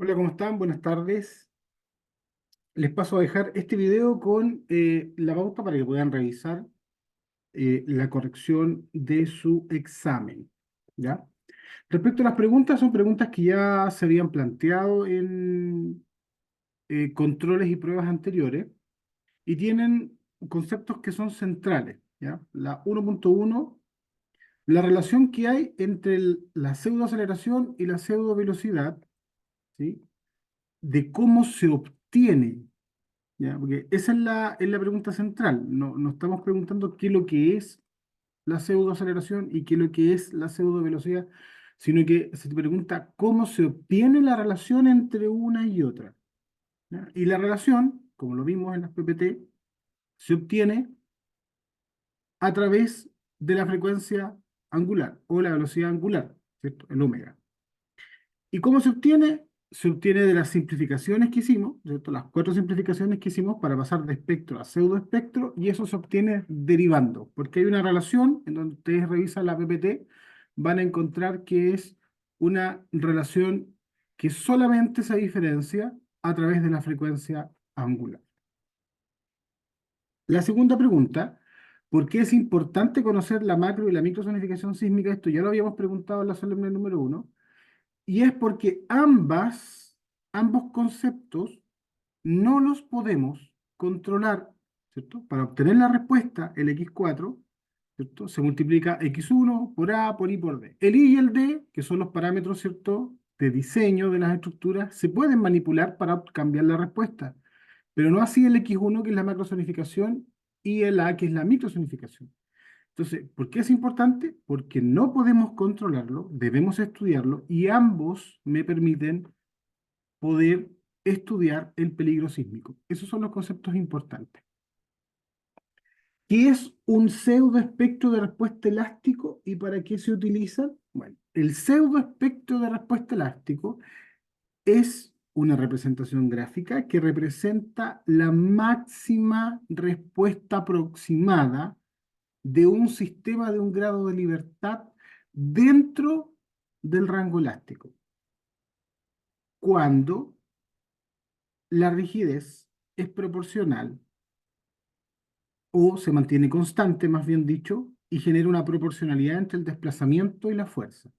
Hola, ¿cómo están? Buenas tardes. Les paso a dejar este video con la pauta para que puedan revisar la corrección de su examen. ¿Ya? Respecto a las preguntas, son preguntas que ya se habían planteado en controles y pruebas anteriores y tienen conceptos que son centrales. ¿Ya? La 1.1, la relación que hay entre la pseudoaceleración y la pseudovelocidad, ¿sí? De cómo se obtiene. ¿Ya? Porque esa es la pregunta central. No estamos preguntando qué es lo que es la pseudoaceleración y qué es lo que es la pseudovelocidad, sino que se te pregunta cómo se obtiene la relación entre una y otra. ¿Ya? Y la relación, como lo vimos en las PPT, se obtiene a través de la frecuencia angular o la velocidad angular, ¿cierto? El omega. ¿Y cómo se obtiene? Se obtiene de las simplificaciones que hicimos, ¿cierto? Las cuatro simplificaciones que hicimos para pasar de espectro a pseudoespectro, y eso se obtiene derivando, porque hay una relación en donde ustedes revisan la PPT, van a encontrar que es una relación que solamente se diferencia a través de la frecuencia angular. La segunda pregunta, ¿por qué es importante conocer la macro y la microzonificación sísmica? Esto ya lo habíamos preguntado en la solemne número 1. Y es porque ambos conceptos no los podemos controlar, ¿cierto? Para obtener la respuesta, el x4, ¿cierto? Se multiplica x1 por a, por y, por d. El y y el d, que son los parámetros, ¿cierto? De diseño de las estructuras, se pueden manipular para cambiar la respuesta, pero no así el x1, que es la macrosonificación, y el a, que es la microsonificación. Entonces, ¿por qué es importante? Porque no podemos controlarlo, debemos estudiarlo y ambos me permiten poder estudiar el peligro sísmico. Esos son los conceptos importantes. ¿Qué es un pseudoespectro de respuesta elástico y para qué se utiliza? Bueno, el pseudoespectro de respuesta elástico es una representación gráfica que representa la máxima respuesta aproximada de un sistema de un grado de libertad dentro del rango elástico, cuando la rigidez es proporcional o se mantiene constante, más bien dicho, y genera una proporcionalidad entre el desplazamiento y la fuerza.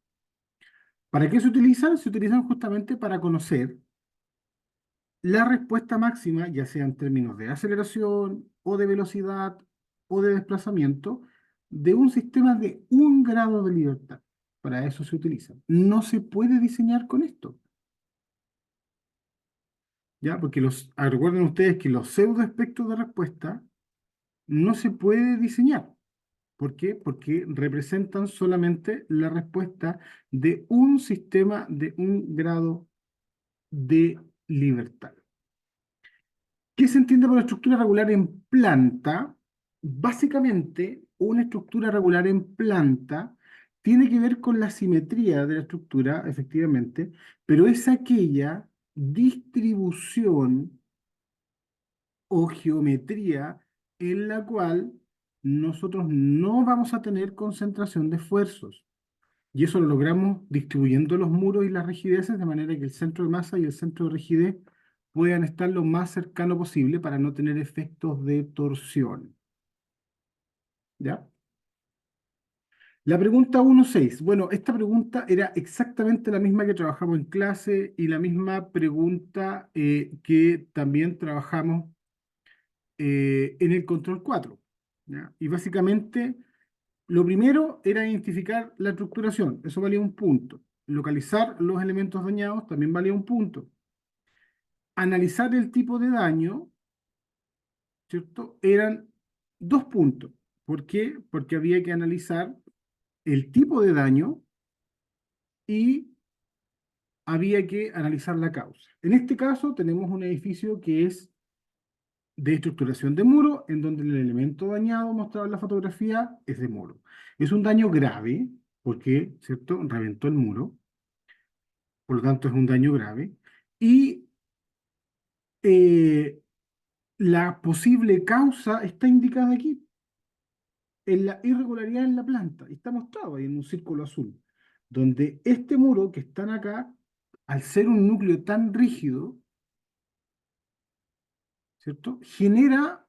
¿Para qué se utilizan? Se utilizan justamente para conocer la respuesta máxima, ya sea en términos de aceleración o de velocidad o de desplazamiento, de un sistema de un grado de libertad. Para eso se utiliza. No se puede diseñar con esto, ¿ya? Porque recuerden ustedes que los pseudoespectros de respuesta no se puede diseñar. ¿Por qué? Porque representan solamente la respuesta de un sistema de un grado de libertad. ¿Qué se entiende por estructura regular en planta? Básicamente, una estructura regular en planta tiene que ver con la simetría de la estructura, efectivamente, pero es aquella distribución o geometría en la cual nosotros no vamos a tener concentración de esfuerzos. Y eso lo logramos distribuyendo los muros y las rigideces de manera que el centro de masa y el centro de rigidez puedan estar lo más cercano posible para no tener efectos de torsión. ¿Ya? La pregunta 1.6. Bueno, esta pregunta era exactamente la misma que trabajamos en clase y la misma pregunta que también trabajamos en el control 4. ¿Ya? Y básicamente, lo primero era identificar la estructuración, eso valía un punto. Localizar los elementos dañados también valía un punto. Analizar el tipo de daño, ¿cierto? Eran 2 puntos. ¿Por qué? Porque había que analizar el tipo de daño y había que analizar la causa. En este caso tenemos un edificio que es de estructuración de muro, en donde el elemento dañado mostrado en la fotografía es de muro. Es un daño grave, porque, ¿cierto? Reventó el muro, por lo tanto es un daño grave. Y eh, la posible causa está indicada aquí, en la irregularidad en la planta. Y está mostrado ahí en un círculo azul, donde este muro que están acá al ser un núcleo tan rígido, ¿cierto? Genera,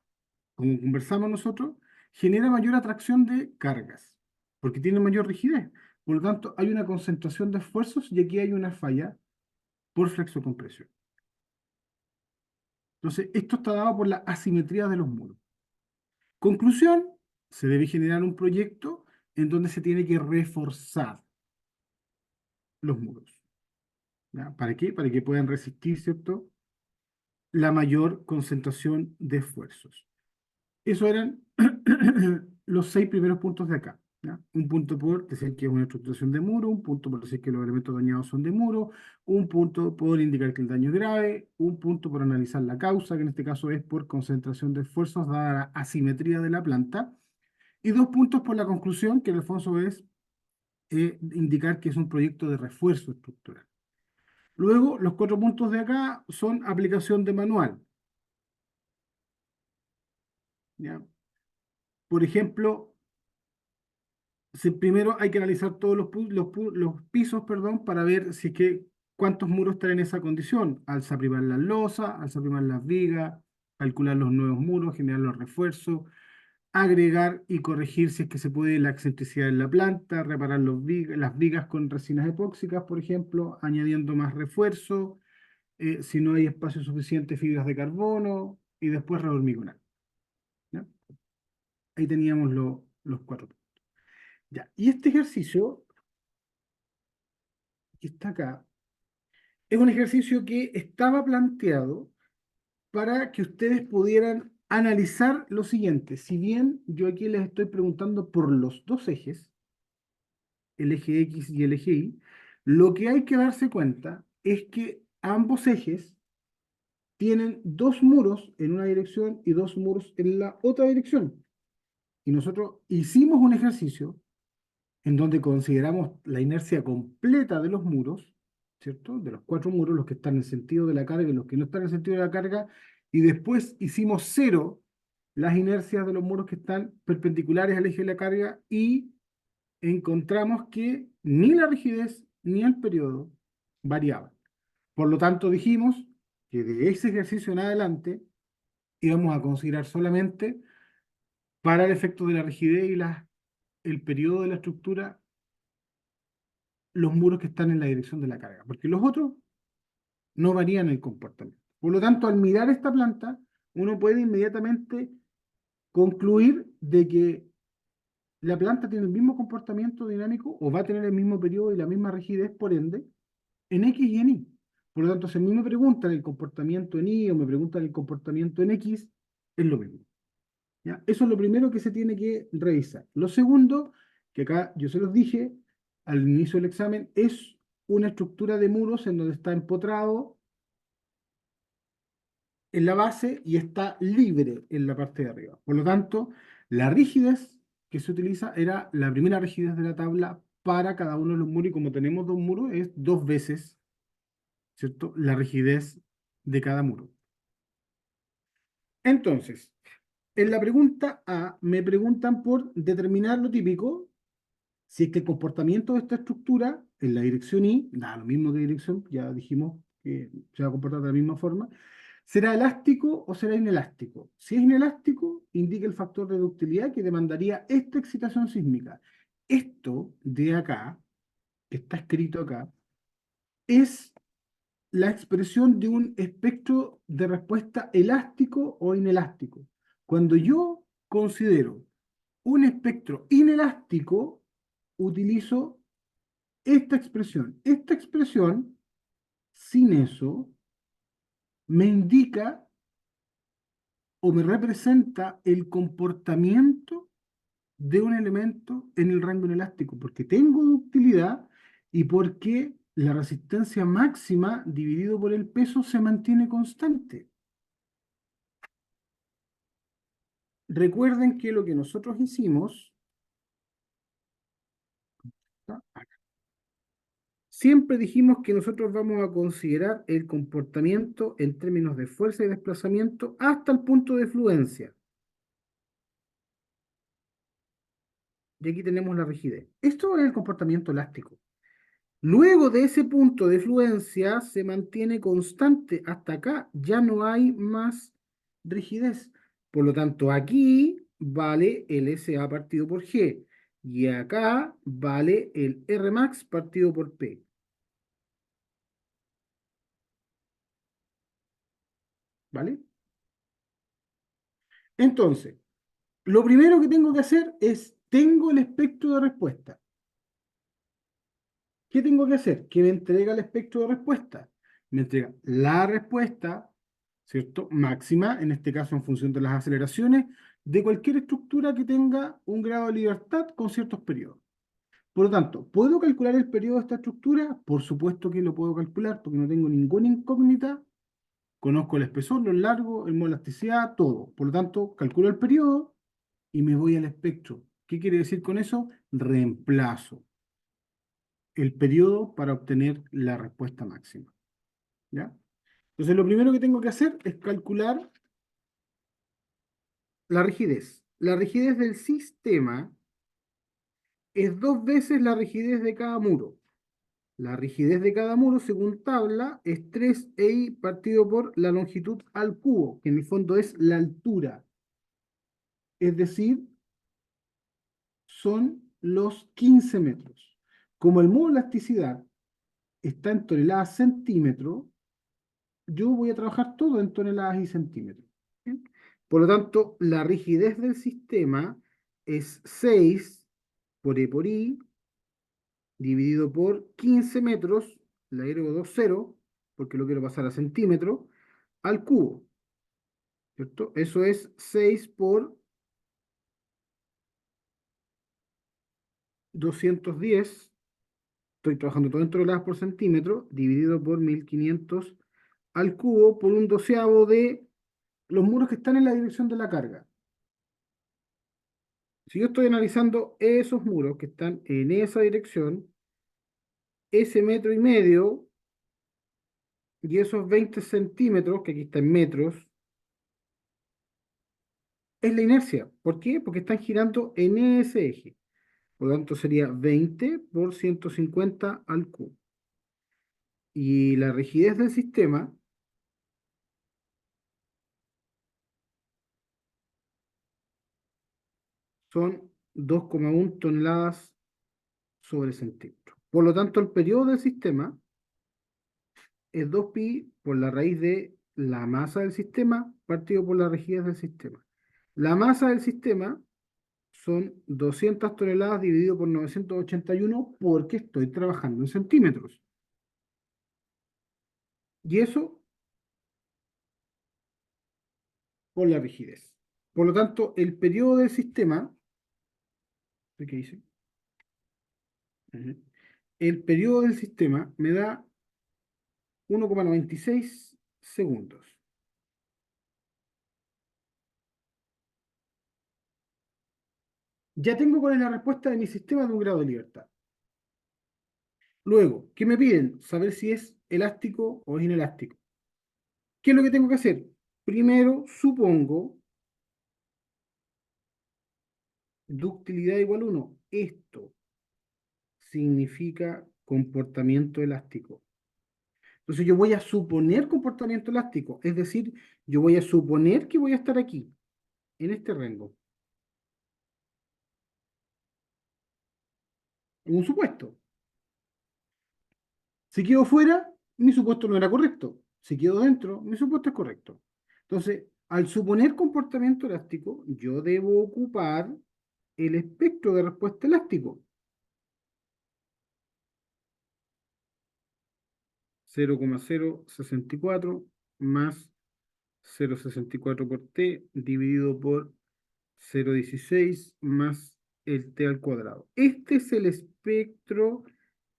como conversamos nosotros, genera mayor atracción de cargas, porque tiene mayor rigidez. Por lo tanto, hay una concentración de esfuerzos y aquí hay una falla por flexocompresión. Entonces, esto está dado por la asimetría de los muros. Conclusión, se debe generar un proyecto en donde se tiene que reforzar los muros. ¿Ya? ¿Para qué? Para que puedan resistir, ¿cierto?, la mayor concentración de esfuerzos. Eso eran los 6 primeros puntos de acá. ¿Ya? Un punto por decir que es una estructuración de muro, un punto por decir que los elementos dañados son de muro, un punto por indicar que el daño es grave, un punto por analizar la causa, que en este caso es por concentración de esfuerzos dada la asimetría de la planta, y 2 puntos por la conclusión, que en el fondo es indicar que es un proyecto de refuerzo estructural. Luego, los 4 puntos de acá son aplicación de manual. ¿Ya? Por ejemplo, primero hay que analizar todos los pisos, perdón, para ver si es que cuántos muros están en esa condición. Alza primar las losas, alza primar las vigas, calcular los nuevos muros, generar los refuerzos, agregar y corregir si es que se puede la excentricidad en la planta, reparar las vigas con resinas epóxicas, por ejemplo, añadiendo más refuerzo, si no hay espacio suficiente, fibras de carbono, y después rehormigonar. ¿Ya? Ahí teníamos los 4 puntos. Ya. Y este ejercicio que está acá es un ejercicio que estaba planteado para que ustedes pudieran analizar lo siguiente. Si bien yo aquí les estoy preguntando por los dos ejes, el eje X y el eje Y, lo que hay que darse cuenta es que ambos ejes tienen 2 muros en una dirección y 2 muros en la otra dirección. Y nosotros hicimos un ejercicio en donde consideramos la inercia completa de los muros, ¿cierto? De los 4 muros, los que están en el sentido de la carga y los que no están en el sentido de la carga, y después hicimos 0 las inercias de los muros que están perpendiculares al eje de la carga y encontramos que ni la rigidez ni el periodo variaban. Por lo tanto, dijimos que de ese ejercicio en adelante íbamos a considerar solamente para el efecto de la rigidez y el periodo de la estructura los muros que están en la dirección de la carga, porque los otros no varían el comportamiento. Por lo tanto, al mirar esta planta, uno puede inmediatamente concluir de que la planta tiene el mismo comportamiento dinámico o va a tener el mismo periodo y la misma rigidez, por ende, en X y en Y. Por lo tanto, si a mí me preguntan el comportamiento en Y o me preguntan el comportamiento en X, es lo mismo. ¿Ya? Eso es lo primero que se tiene que revisar. Lo segundo, que acá yo se los dije al inicio del examen, es una estructura de muros en donde está empotrado en la base y está libre en la parte de arriba. Por lo tanto, la rigidez que se utiliza era la primera rigidez de la tabla para cada uno de los muros y como tenemos 2 muros, es 2 veces, ¿cierto?, la rigidez de cada muro. Entonces, en la pregunta A me preguntan por determinar lo típico, si es que el comportamiento de esta estructura en la dirección Y, da lo mismo que dirección, ya dijimos que se va a comportar de la misma forma, ¿será elástico o será inelástico? Si es inelástico, indica el factor de ductilidad que demandaría esta excitación sísmica. Esto de acá, que está escrito acá, es la expresión de un espectro de respuesta elástico o inelástico. Cuando yo considero un espectro inelástico, utilizo esta expresión. Esta expresión, sin eso, me indica o me representa el comportamiento de un elemento en el rango inelástico, porque tengo ductilidad y porque la resistencia máxima dividido por el peso se mantiene constante. Recuerden que lo que nosotros hicimos, ¿tá?, siempre dijimos que nosotros vamos a considerar el comportamiento en términos de fuerza y desplazamiento hasta el punto de fluencia. Y aquí tenemos la rigidez. Esto es el comportamiento elástico. Luego de ese punto de fluencia se mantiene constante. Hasta acá ya no hay más rigidez. Por lo tanto, aquí vale el SA partido por G. Y acá vale el Rmax partido por P. ¿Vale? Entonces, lo primero que tengo que hacer es, tengo el espectro de respuesta. ¿Qué tengo que hacer? Que me entrega el espectro de respuesta. Me entrega la respuesta, ¿cierto? Máxima, en este caso en función de las aceleraciones, de cualquier estructura que tenga un grado de libertad con ciertos periodos. Por lo tanto, ¿puedo calcular el periodo de esta estructura? Por supuesto que lo puedo calcular porque no tengo ninguna incógnita. Conozco el espesor, lo largo, el modo de elasticidad, todo. Por lo tanto, calculo el periodo y me voy al espectro. ¿Qué quiere decir con eso? Reemplazo el periodo para obtener la respuesta máxima. ¿Ya? Entonces, lo primero que tengo que hacer es calcular la rigidez. La rigidez del sistema es dos veces la rigidez de cada muro. La rigidez de cada muro, según tabla, es 3i partido por la longitud al cubo, que en el fondo es la altura. Es decir, son los 15 metros. Como el modo de elasticidad está en toneladas centímetros, yo voy a trabajar todo en toneladas y centímetros. ¿Bien? Por lo tanto, la rigidez del sistema es 6 por E por I dividido por 15 metros, le agrego dos ceros, porque lo quiero pasar a centímetros, al cubo, ¿cierto? Eso es 6 por 210, estoy trabajando todo en toneladas por centímetro, dividido por 1500 al cubo por un doceavo de los muros que están en la dirección de la carga. Si yo estoy analizando esos muros que están en esa dirección, ese metro y medio y esos 20 centímetros, que aquí está en metros, es la inercia. ¿Por qué? Porque están girando en ese eje. Por lo tanto, sería 20 por 150 al cubo. Y la rigidez del sistema son 2,1 toneladas sobre centímetro. Por lo tanto, el periodo del sistema es 2pi por la raíz de la masa del sistema partido por la rigidez del sistema. La masa del sistema son 200 toneladas dividido por 981 porque estoy trabajando en centímetros. Y eso por la rigidez. Por lo tanto, el periodo del sistema, ¿qué dice? El periodo del sistema me da 1,96 segundos. Ya tengo cuál es la respuesta de mi sistema de un grado de libertad. Luego, ¿qué me piden? Saber si es elástico o es inelástico. ¿Qué es lo que tengo que hacer? Primero, supongo ductilidad igual 1. Esto significa comportamiento elástico. Entonces yo voy a suponer comportamiento elástico, es decir, yo voy a suponer que voy a estar aquí, en este rango. Un supuesto. Si quedo fuera, mi supuesto no era correcto. Si quedo dentro, mi supuesto es correcto. Entonces, al suponer comportamiento elástico, yo debo ocupar el espectro de respuesta elástico. 0,064 más 0,64 por t dividido por 0,16 más el t al cuadrado. Este es el espectro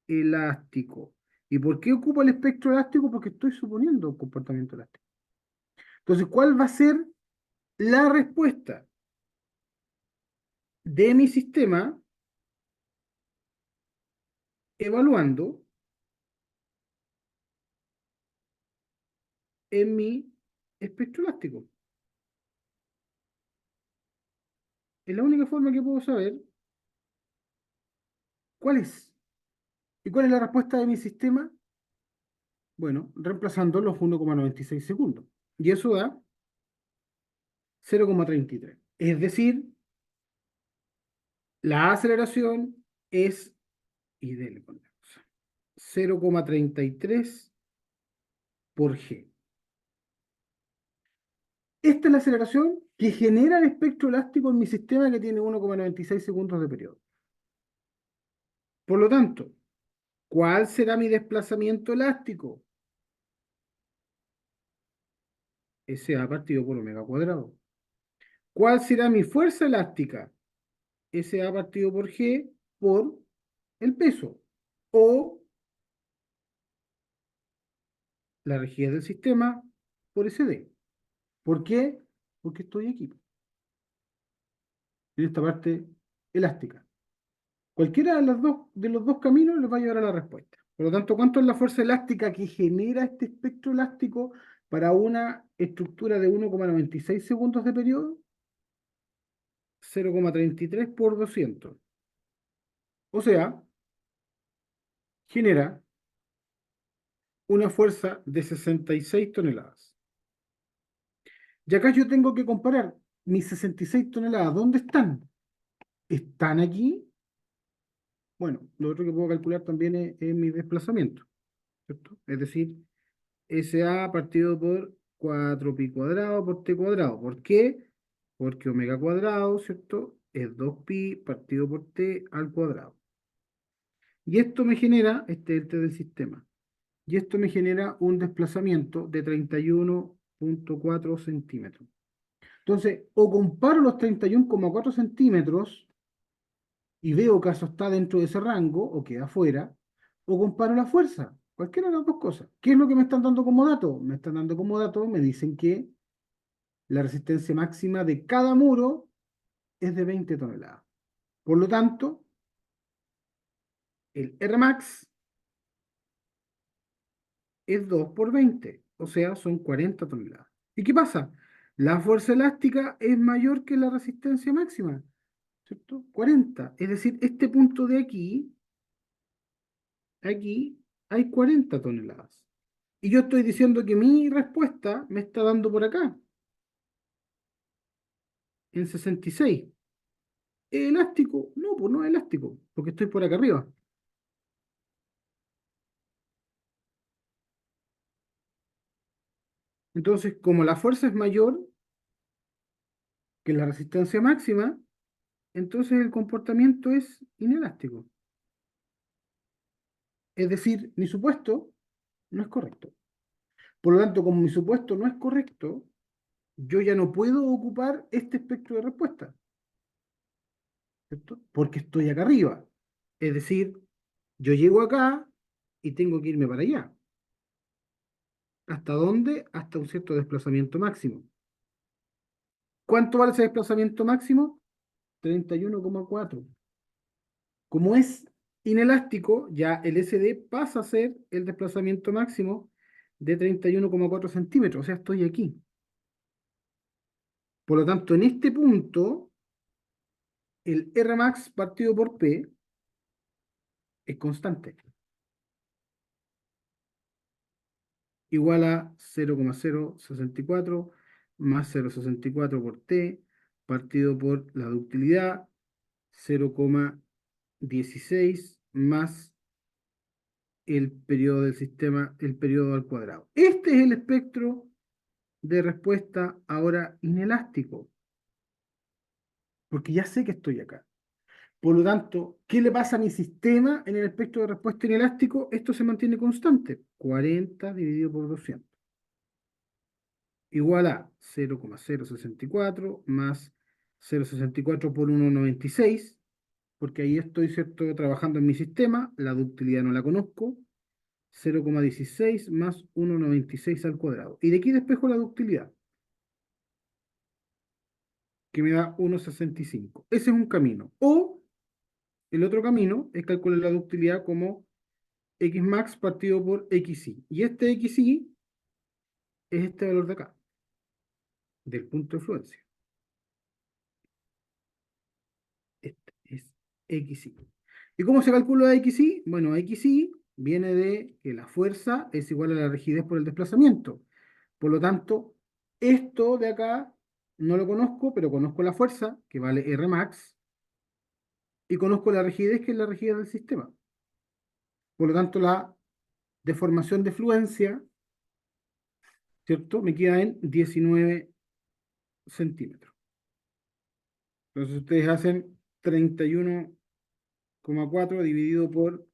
elástico. ¿Y por qué ocupo el espectro elástico? Porque estoy suponiendo un comportamiento elástico. Entonces, ¿cuál va a ser la respuesta de mi sistema evaluando en mi espectro elástico? Es la única forma que puedo saber cuál es. cuál es la respuesta de mi sistema? Bueno, reemplazando los 1,96 segundos. Y eso da 0,33. Es decir, la aceleración es, y dele con la cosa, 0,33 por g. Esta es la aceleración que genera el espectro elástico en mi sistema que tiene 1,96 segundos de periodo. Por lo tanto, ¿cuál será mi desplazamiento elástico? SA partido por omega cuadrado. ¿Cuál será mi fuerza elástica? SA partido por G por el peso. O la rigidez del sistema por SD. ¿Por qué? Porque estoy aquí, en esta parte elástica. Cualquiera de los dos caminos les va a llevar a la respuesta. Por lo tanto, ¿cuánto es la fuerza elástica que genera este espectro elástico para una estructura de 1,96 segundos de periodo? 0,33 por 200. O sea, genera una fuerza de 66 toneladas. Y acá yo tengo que comparar mis 66 toneladas. ¿Dónde están? ¿Están aquí? Bueno, lo otro que puedo calcular también es mi desplazamiento, ¿cierto? Es decir, SA partido por 4pi cuadrado por t cuadrado. ¿Por qué? Porque omega cuadrado, ¿cierto? Es 2pi partido por t al cuadrado. Y esto me genera, este es el t del sistema, y esto me genera un desplazamiento de 31,4 centímetros. Entonces, o comparo los 31,4 centímetros y veo que eso está dentro de ese rango o queda fuera, o comparo la fuerza, cualquiera de las dos cosas. ¿Qué es lo que me están dando como dato? Me están dando como dato, me dicen que la resistencia máxima de cada muro es de 20 toneladas. Por lo tanto, el Rmax es 2 por 20, o sea, son 40 toneladas. ¿Y qué pasa? La fuerza elástica es mayor que la resistencia máxima, ¿cierto? 40. Es decir, este punto de aquí hay 40 toneladas. Y yo estoy diciendo que mi respuesta me está dando por acá, en 66. ¿Es elástico? No, pues no es elástico, porque estoy por acá arriba. Entonces, como la fuerza es mayor que la resistencia máxima, entonces el comportamiento es inelástico. Es decir, mi supuesto no es correcto. Por lo tanto, como mi supuesto no es correcto, yo ya no puedo ocupar este espectro de respuesta, ¿cierto? Porque estoy acá arriba. Es decir, yo llego acá y tengo que irme para allá. ¿Hasta dónde? Hasta un cierto desplazamiento máximo. ¿Cuánto vale ese desplazamiento máximo? 31,4. Como es inelástico, ya el SD pasa a ser el desplazamiento máximo de 31,4 centímetros, o sea, estoy aquí. Por lo tanto, en este punto, el Rmax partido por P es constante, igual a 0,064 más 0,64 por T, partido por la ductilidad, 0,16 más el periodo del sistema, el periodo al cuadrado. Este es el espectro de respuesta ahora inelástico, porque ya sé que estoy acá. Por lo tanto, ¿qué le pasa a mi sistema en el espectro de respuesta inelástico? Esto se mantiene constante, 40 dividido por 200, igual a 0,064 más 0,64 por 1,96, porque ahí estoy, ¿cierto?, trabajando en mi sistema, la ductilidad no la conozco, 0,16 más 1,96 al cuadrado. Y de aquí despejo la ductilidad, que me da 1,65. Ese es un camino. O el otro camino es calcular la ductilidad como Xmax partido por XY. Y este XY es este valor de acá, del punto de fluencia. Este es XY. ¿Y cómo se calcula XY? Bueno, XY viene de que la fuerza es igual a la rigidez por el desplazamiento. Por lo tanto, esto de acá no lo conozco, pero conozco la fuerza, que vale R max, y conozco la rigidez, que es la rigidez del sistema. Por lo tanto, la deformación de fluencia, ¿cierto? Me queda en 19 centímetros. Entonces, ustedes hacen 31,4 dividido por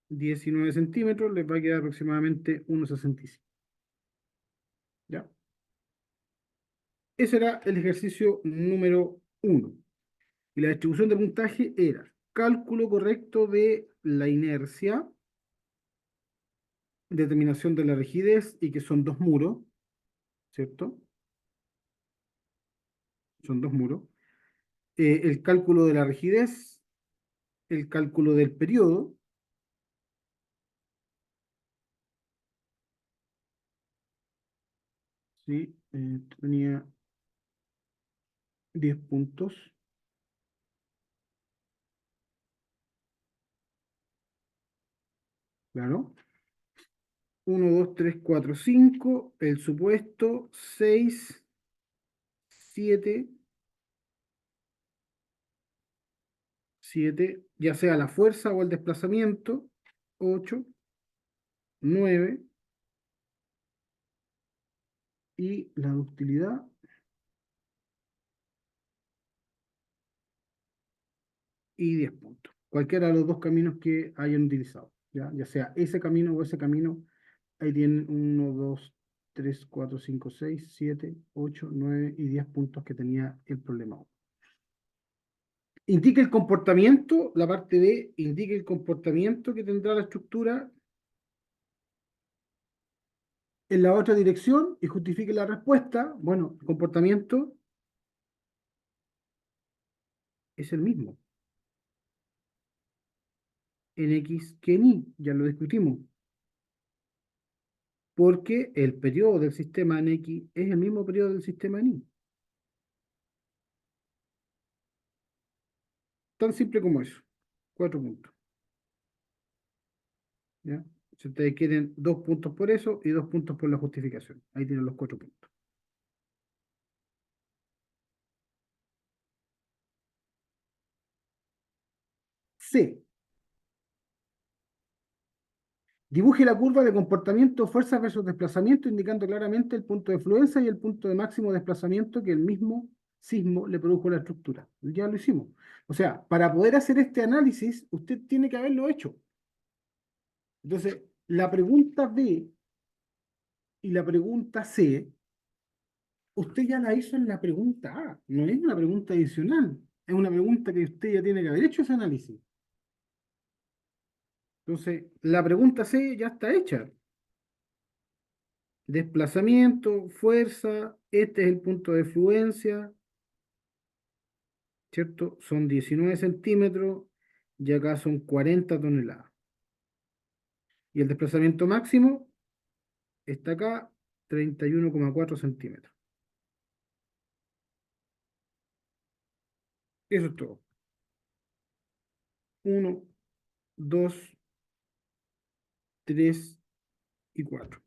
19 centímetros, les va a quedar aproximadamente 1,65. ¿Ya? Ese era el ejercicio número 1. Y la distribución de puntaje era cálculo correcto de la inercia, determinación de la rigidez, y que son dos muros, ¿cierto? Son dos muros. El cálculo de la rigidez, el cálculo del periodo, ¿sí? Tenía 10 puntos, claro. Uno, 2, 3, 4, 5. El supuesto, 6, 7, 7, ya sea la fuerza o el desplazamiento, 8, 9, y la ductilidad y 10 puntos. Cualquiera de los dos caminos que hayan utilizado, ya sea ese camino o ese camino, ahí tienen uno, 2, 3, 4, 5, 6, 7, 8, 9 y 10 puntos que tenía el problema. Indique el comportamiento, la parte B, indique el comportamiento que tendrá la estructura en la otra dirección y justifique la respuesta. Bueno, el comportamiento es el mismo en X que en Y, ya lo discutimos, porque el periodo del sistema en X es el mismo periodo del sistema en Y. Tan simple como eso. 4 puntos. ¿Ya? Si ustedes quieren 2 puntos por eso y 2 puntos por la justificación. Ahí tienen los 4 puntos. C. Dibuje la curva de comportamiento fuerza versus desplazamiento, indicando claramente el punto de fluencia y el punto de máximo desplazamiento que el mismo sismo le produjo a la estructura. Ya lo hicimos. O sea, para poder hacer este análisis, usted tiene que haberlo hecho. Entonces, la pregunta B y la pregunta C, usted ya la hizo en la pregunta A. No es una pregunta adicional. Es una pregunta que usted ya tiene que haber hecho ese análisis. Entonces, la pregunta C ya está hecha. Desplazamiento, fuerza, este es el punto de fluencia, ¿cierto? Son 19 centímetros y acá son 40 toneladas. Y el desplazamiento máximo está acá, 31,4 centímetros. Eso es todo. Uno, 2, 3 y 4.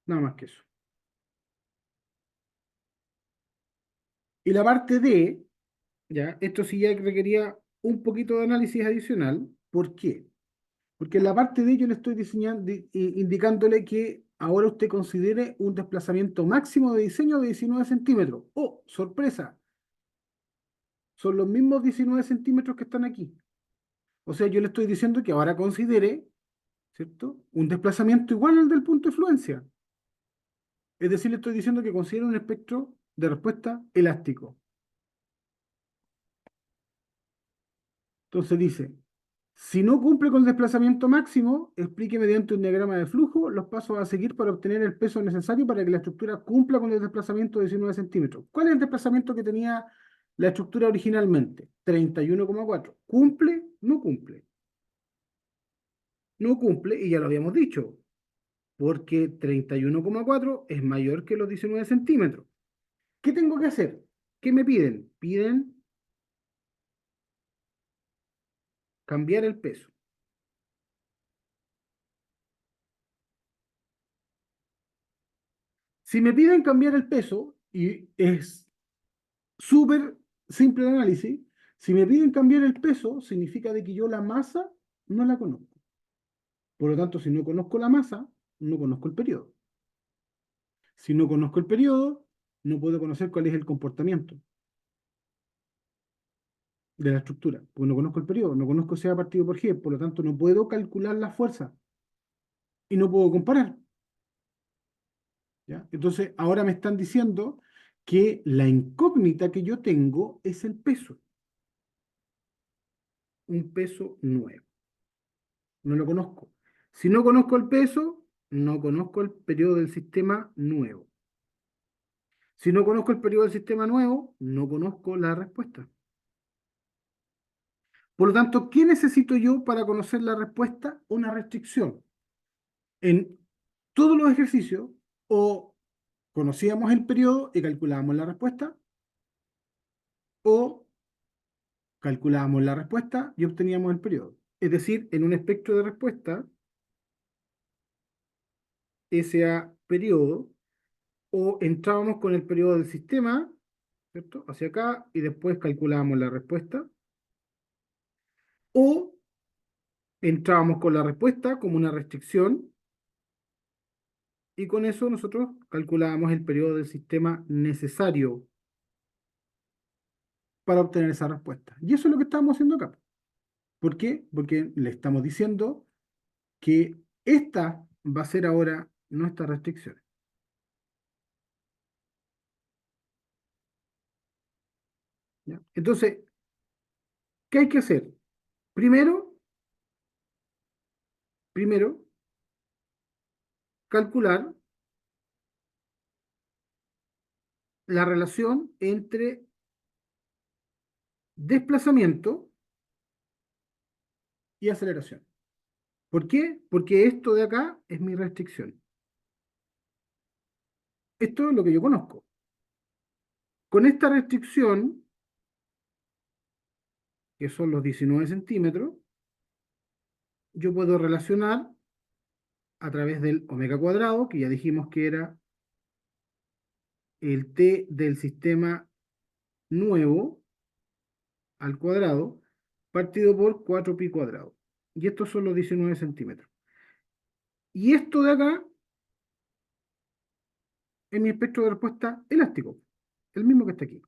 Nada más que eso. Y la parte D, ya, esto sí ya requería un poquito de análisis adicional. ¿Por qué? Porque en la parte D yo le estoy diseñando, indicándole que ahora usted considere un desplazamiento máximo de diseño de 19 centímetros. ¡Oh, sorpresa! Son los mismos 19 centímetros que están aquí. O sea, yo le estoy diciendo que ahora considere, ¿cierto? Un desplazamiento igual al del punto de fluencia. Es decir, le estoy diciendo que considere un espectro de respuesta elástico. Entonces dice, si no cumple con el desplazamiento máximo, explique mediante un diagrama de flujo los pasos a seguir para obtener el peso necesario para que la estructura cumpla con el desplazamiento de 19 centímetros. ¿Cuál es el desplazamiento que tenía la estructura originalmente? 31,4. ¿Cumple? No cumple. No cumple, y ya lo habíamos dicho, porque 31,4 es mayor que los 19 centímetros. ¿Qué tengo que hacer? ¿Qué me piden? Piden cambiar el peso. Si me piden cambiar el peso, y es súper simple el análisis, si me piden cambiar el peso, significa de que yo la masa no la conozco. Por lo tanto, si no conozco la masa, no conozco el periodo. Si no conozco el periodo, no puedo conocer cuál es el comportamiento de la estructura, porque no conozco el periodo, no conozco si sea partido por G, por lo tanto no puedo calcular la fuerza y no puedo comparar. ¿Ya? Entonces, ahora me están diciendo que la incógnita que yo tengo es el peso, un peso nuevo. No lo conozco. Si no conozco el peso, no conozco el periodo del sistema nuevo. Si no conozco el periodo del sistema nuevo, no conozco la respuesta. Por lo tanto, ¿qué necesito yo para conocer la respuesta? Una restricción. En todos los ejercicios, o conocíamos el periodo y calculábamos la respuesta, o calculábamos la respuesta y obteníamos el periodo. Es decir, en un espectro de respuesta, SA periodo, o entrábamos con el periodo del sistema, ¿cierto? Hacia acá, y después calculábamos la respuesta, o entrábamos con la respuesta como una restricción, y con eso nosotros calculábamos el periodo del sistema necesario para obtener esa respuesta. Y eso es lo que estamos haciendo acá. ¿Por qué? Porque le estamos diciendo que esta va a ser ahora nuestra restricción. ¿Ya? Entonces, ¿qué hay que hacer? Primero, primero, calcular la relación entre desplazamiento y aceleración. ¿Por qué? Porque esto de acá es mi restricción. Esto es lo que yo conozco. Con esta restricción, que son los 19 centímetros, yo puedo relacionar a través del omega cuadrado, que ya dijimos que era el t del sistema nuevo al cuadrado, partido por 4pi cuadrado. Y estos son los 19 centímetros. Y esto de acá es mi espectro de respuesta elástico, el mismo que está aquí.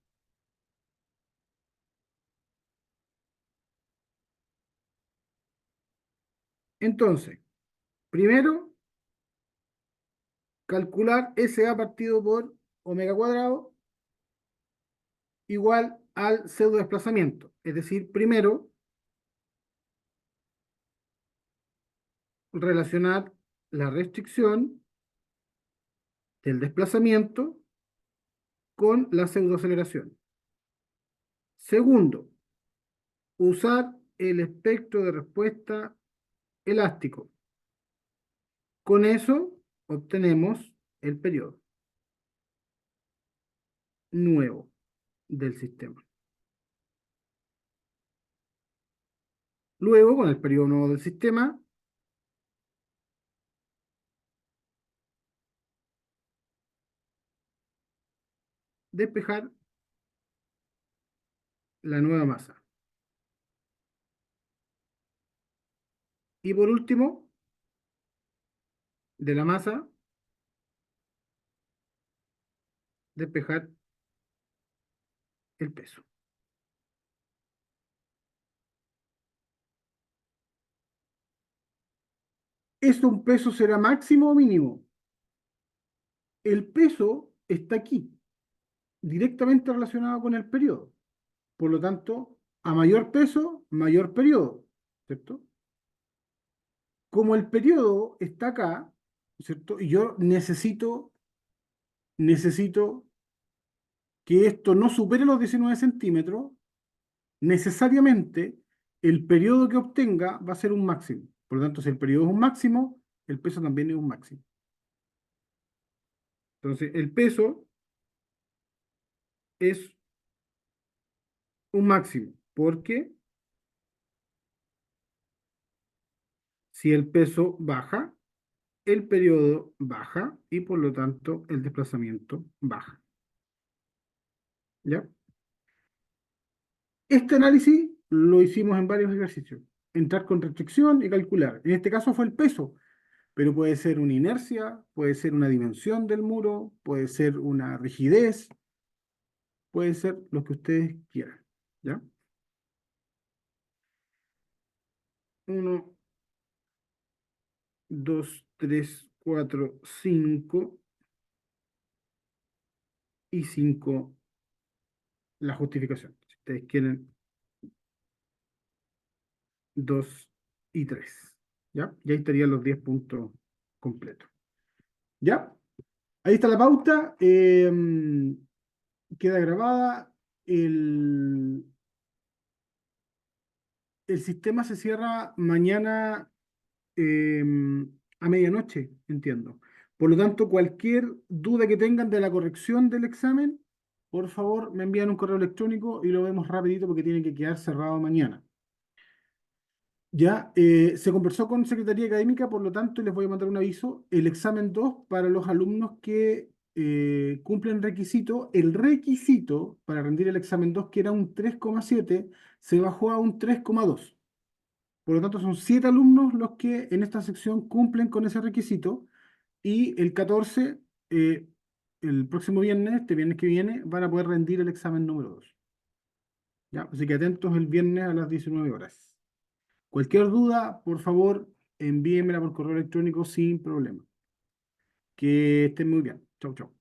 Entonces, primero, calcular SA partido por omega cuadrado igual al pseudo desplazamiento. Es decir, primero, relacionar la restricción del desplazamiento con la pseudoaceleración. Segundo, usar el espectro de respuesta elástico. Con eso obtenemos el periodo nuevo del sistema. Luego, con el periodo nuevo del sistema, despejar la nueva masa. Y por último, de la masa, despejar el peso. ¿Esto un peso será máximo o mínimo? El peso está aquí, directamente relacionado con el periodo. Por lo tanto, a mayor peso, mayor periodo, ¿cierto? Como el periodo está acá, ¿cierto? Y yo necesito que esto no supere los 19 centímetros, necesariamente el periodo que obtenga va a ser un máximo. Por lo tanto, si el periodo es un máximo, el peso también es un máximo. Entonces, el peso es un máximo, porque si el peso baja, el periodo baja y por lo tanto el desplazamiento baja. ¿Ya? Este análisis lo hicimos en varios ejercicios. Entrar con restricción y calcular. En este caso fue el peso, pero puede ser una inercia, puede ser una dimensión del muro, puede ser una rigidez, puede ser lo que ustedes quieran. ¿Ya? Uno, dos, tres, cuatro, cinco y cinco la justificación. Si ustedes quieren, dos y tres. ¿Ya? Y ahí estarían los 10 puntos completos. ¿Ya? Ahí está la pauta. Queda grabada. El, el sistema se cierra mañana eh, a medianoche, entiendo. Por lo tanto, cualquier duda que tengan de la corrección del examen, por favor, me envían un correo electrónico y lo vemos rapidito porque tiene que quedar cerrado mañana. Ya, se conversó con Secretaría Académica, por lo tanto, les voy a mandar un aviso. El examen 2 para los alumnos que cumplen requisito, el requisito para rendir el examen 2 que era un 3,7 se bajó a un 3,2. Por lo tanto, son 7 alumnos los que en esta sección cumplen con ese requisito y el 14, eh, el próximo viernes, este viernes que viene, van a poder rendir el examen número 2. ¿Ya? Así que atentos el viernes a las 19 horas. Cualquier duda, por favor, envíenmela por correo electrónico sin problema. Que estén muy bien. Chau, chau.